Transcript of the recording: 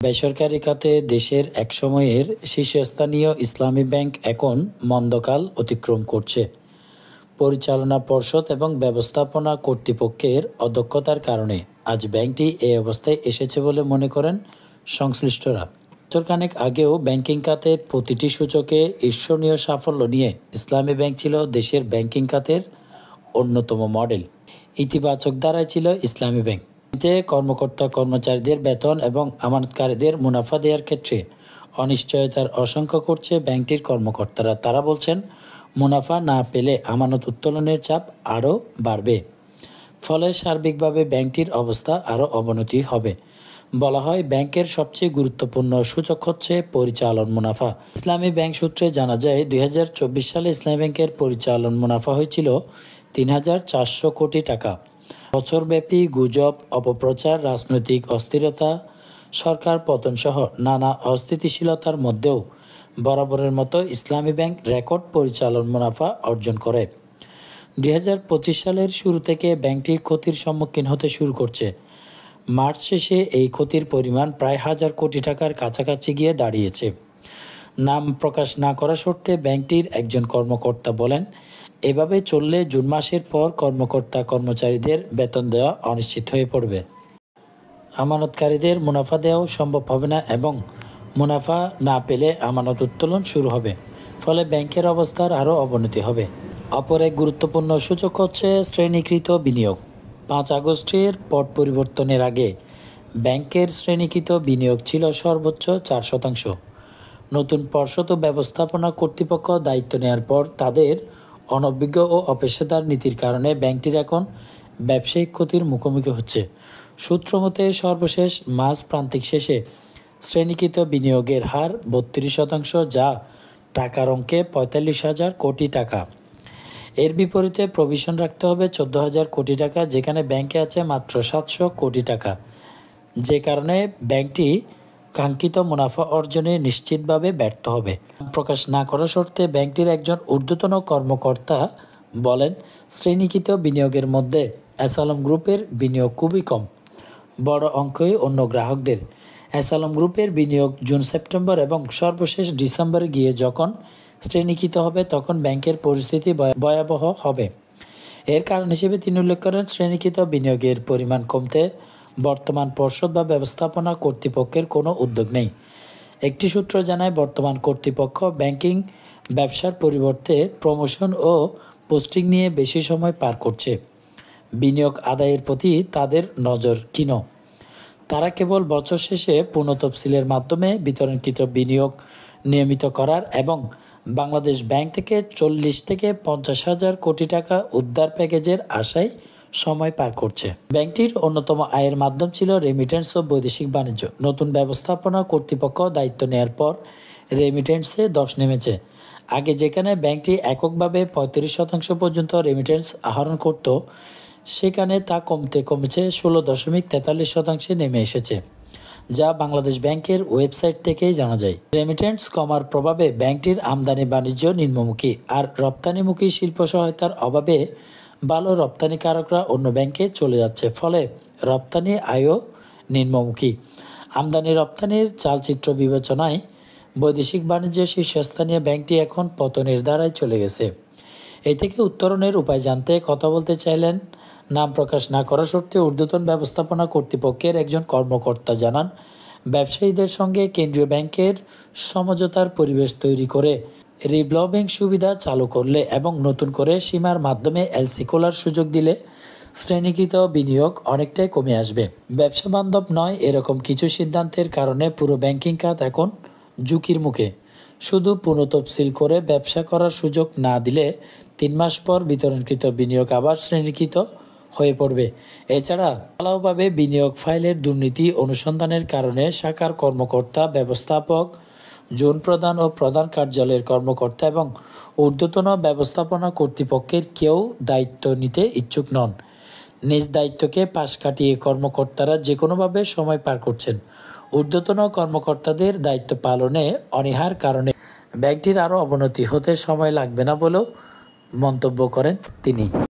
বেসরকারি খাতে দেশের একসময়ের শীর্ষস্থানীয় ইসলামী ব্যাংক এখন মন্দকাল অতিক্রম করছে। পরিচালনা পর্ষদ এবং ব্যবস্থাপনা কর্তৃপক্ষের অদক্ষতার কারণে আজ ব্যাংকটি এই অবস্থায় এসেছে বলে মনে করেন সংশ্লিষ্টরা। বছরখানেক আগেও ব্যাংকিং খাতের প্রতিটি সূচকে ঈর্ষণীয় সাফল্য নিয়ে ইসলামী ব্যাংক ছিল দেশের ব্যাংকিং খাতের অন্যতম মডেল। ইতিবাচক ধারায় ছিল ইসলামী ব্যাংক। এতে কর্মকর্তা কর্মচারীদের বেতন এবং আমানতকারীদের মুনাফা দেওয়ার ক্ষেত্রে অনিশ্চয়তার আশঙ্কা করছে ব্যাংকটির কর্মকর্তারা। তারা বলছেন, মুনাফা না পেলে আমানত উত্তোলনের চাপ আরও বাড়বে, ফলে সার্বিকভাবে ব্যাংকটির অবস্থা আরও অবনতি হবে। বলা হয়, ব্যাংকের সবচেয়ে গুরুত্বপূর্ণ সূচক হচ্ছে পরিচালন মুনাফা। ইসলামী ব্যাংক সূত্রে জানা যায়, 2024 সালে ইসলামী ব্যাংকের পরিচালন মুনাফা হয়েছিল 3,400 কোটি টাকা। বছরব্যাপী গুজব, অপপ্রচার, রাজনৈতিক অস্থিরতা, সরকার পতনসহ নানা অস্থিতিশীলতার মধ্যেও বরাবরের মতো ইসলামী ব্যাংক রেকর্ড পরিচালন মুনাফা অর্জন করে। 2025 সালের শুরু থেকে ব্যাংকটির ক্ষতির সম্মুখীন হতে শুরু করছে। মার্চ শেষে এই ক্ষতির পরিমাণ প্রায় 1,000 কোটি টাকার কাছাকাছি গিয়ে দাঁড়িয়েছে। নাম প্রকাশ না করা শর্তে ব্যাংকটির একজন কর্মকর্তা বলেন, এভাবে চললে জুন মাসের পর কর্মকর্তা কর্মচারীদের বেতন দেওয়া অনিশ্চিত হয়ে পড়বে। আমানতকারীদের মুনাফা দেওয়াও সম্ভব হবে না এবং মুনাফা না পেলে আমানত উত্তোলন শুরু হবে, ফলে ব্যাংকের অবস্থার আরও অবনতি হবে। অপর এক গুরুত্বপূর্ণ সূচক হচ্ছে শ্রেণীকৃত বিনিয়োগ। 5 আগস্টের পট পরিবর্তনের আগে ব্যাংকের শ্রেণীকৃত বিনিয়োগ ছিল সর্বোচ্চ 4%। নতুন পর্ষদ ও ব্যবস্থাপনা কর্তৃপক্ষ দায়িত্ব নেওয়ার পর তাদের অনভিজ্ঞ ও অপেশাদার নীতির কারণে ব্যাংকটির এখন ব্যবসায়িক ক্ষতির মুখোমুখি হচ্ছে। সূত্র মতে সর্বশেষ মাস প্রান্তিক শেষে শ্রেণীকৃত বিনিয়োগের হার 32%, যা টাকার অঙ্কে 45,000 কোটি টাকা। এর বিপরীতে প্রভিশন রাখতে হবে 14,000 কোটি টাকা, যেখানে ব্যাংকে আছে মাত্র 700 কোটি টাকা, যে কারণে ব্যাংকটি কাঙ্ক্ষিত মুনাফা অর্জনে নিশ্চিতভাবে ব্যর্থ হবে। প্রকাশ না করা শর্তে ব্যাংকটির একজন ঊর্ধ্বতন কর্মকর্তা বলেন, শ্রেণীকৃত বিনিয়োগের মধ্যে এসআলম গ্রুপের বিনিয়োগ খুবই কম, বড় অঙ্কই অন্য গ্রাহকদের। এসআলম গ্রুপের বিনিয়োগ জুন-সেপ্টেম্বর এবং সর্বশেষ ডিসেম্বরে গিয়ে যখন শ্রেণীকৃত হবে তখন ব্যাংকের পরিস্থিতি ভয়াবহ হবে। এর কারণ হিসেবে তিনি উল্লেখ করেন, শ্রেণীকৃত বিনিয়োগের পরিমাণ কমতে বর্তমান পর্ষদ বা ব্যবস্থাপনা কর্তৃপক্ষের কোনো উদ্যোগ নেই। একটি সূত্র জানায়, বর্তমান কর্তৃপক্ষ ব্যাংকিং ব্যবসার পরিবর্তে প্রমোশন ও পোস্টিং নিয়ে বেশি সময় পার করছে। বিনিয়োগ আদায়ের প্রতি তাদের নজর ক্ষীণ। তারা কেবল বছর শেষে পুনঃতফসিলের মাধ্যমে বিতরণকৃত বিনিয়োগ নিয়মিত করার এবং বাংলাদেশ ব্যাংক থেকে 40 থেকে 50,000 কোটি টাকা উদ্ধার প্যাকেজের আশায় সময় পার করছে। ব্যাংকটির অন্যতম আয়ের মাধ্যম ছিল রেমিটেন্স ও বৈদেশিক বাণিজ্য। নতুন ব্যবস্থাপনা কর্তৃপক্ষ দায়িত্ব নেওয়ার পর রেমিটেন্সে ধস নেমেছে। আগে যেখানে ব্যাংকটি এককভাবে 35% পর্যন্ত রেমিটেন্স আহরণ করত, সেখানে তা কমেছে 16.43% নেমে এসেছে, যা বাংলাদেশ ব্যাংকের ওয়েবসাইট থেকেই জানা যায়। রেমিটেন্স কমার প্রভাবে ব্যাংকটির আমদানি বাণিজ্য নিম্নমুখী, আর রপ্তানিমুখী শিল্প সহায়তার অভাবে ভালো রপ্তানিকারকরা অন্য ব্যাংকে চলে যাচ্ছে, ফলে রপ্তানি আয়ও নিম্নমুখী। আমদানি রপ্তানির চালচিত্র বিবেচনায় বৈদেশিক বাণিজ্যের শীর্ষস্থানীয় ব্যাংকটি এখন পতনের ধারায় চলে গেছে। এই থেকে উত্তরণের উপায় জানতে কথা বলতে চাইলেন নাম প্রকাশ না করা সত্ত্বেও ঊর্ধ্বতন ব্যবস্থাপনা কর্তৃপক্ষের একজন কর্মকর্তা জানান, ব্যবসায়ীদের সঙ্গে কেন্দ্রীয় ব্যাংকের সমঝোতার পরিবেশ তৈরি করে রিভলভিং সুবিধা চালু করলে এবং নতুন করে সীমার মাধ্যমে এলসি খোলার সুযোগ দিলে শ্রেণীকৃত বিনিয়োগ অনেকটাই কমে আসবে। ব্যবসা বান্ধব নয় এরকম কিছু সিদ্ধান্তের কারণে পুরো ব্যাংকিং খাত এখন ঝুঁকির মুখে। শুধু পুনঃতফসিল করে ব্যবসা করার সুযোগ না দিলে 3 মাস পর বিতরণকৃত বিনিয়োগ আবার শ্রেণীকৃত হয়ে পড়বে। এছাড়া ঢালাওভাবে বিনিয়োগ ফাইলের দুর্নীতি অনুসন্ধানের কারণে শাখার কর্মকর্তা, ব্যবস্থাপক, জোন প্রধান ও প্রধান কার্যালয়ের কর্মকর্তা এবং ঊর্ধ্বতন ব্যবস্থাপনা কর্তৃপক্ষের কেউ দায়িত্ব নিতে ইচ্ছুক নন। নিজ দায়িত্বকে পাশ কাটিয়ে কর্মকর্তারা যে কোনোভাবে সময় পার করছেন। ঊর্ধ্বতন কর্মকর্তাদের দায়িত্ব পালনে অনীহার কারণে ব্যাংকটির আরও অবনতি হতে সময় লাগবে না বলেও মন্তব্য করেন তিনি।